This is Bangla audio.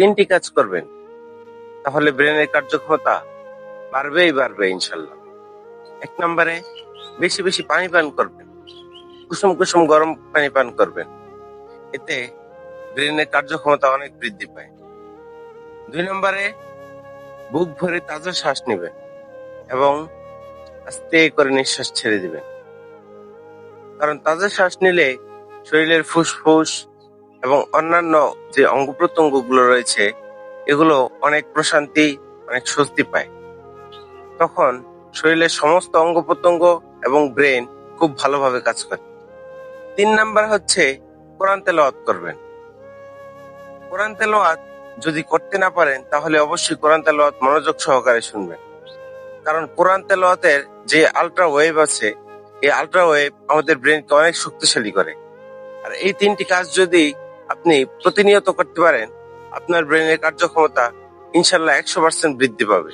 তিনটি কাজ করবেন, তাহলে ব্রেনের কার্যক্ষমতা বাড়বে ইনশাল্লাহ। 1 নম্বরে বেশি বেশি পানি পান করবেন, কুসুম কুসুম গরম পানি পান করবেন, এতে ব্রেনের কার্যক্ষমতা অনেক বৃদ্ধি পায়। 2 নম্বরে বুক ভরে তাজা শ্বাস নেবেন এবং আস্তে করে নিঃশ্বাস ছেড়ে দিবেন, কারণ তাজা শ্বাস নিলে শরীরের ফুসফুস এবং অন্যান্য যে অঙ্গ প্রত্যঙ্গ গুলো রয়েছে এগুলো অনেক প্রশান্তি, অনেক স্বস্তি পায়। তখন শরীরের সমস্ত অঙ্গ প্রত্যঙ্গ এবং ব্রেন খুব ভালোভাবে কাজ করে। 3 নাম্বার হচ্ছে কোরআন তেলাওয়াত করবেন। কোরআন তেলাওয়াত যদি করতে না পারেন তাহলে অবশ্যই কোরআন তেলাওয়াত মনোযোগ সহকারে শুনবেন, কারণ কোরআন তেলাওয়াতের যে আল্ট্রা ওয়েভ আছে, এই আল্ট্রা ওয়েভ আমাদের ব্রেনকে অনেক শক্তিশালী করে। আর এই 3টি কাজ যদি আপনি প্রতিনিয়ত করতে পারেন, আপনার ব্রেনের কার্যক্ষমতা ইনশাল্লাহ 100% বৃদ্ধি পাবে।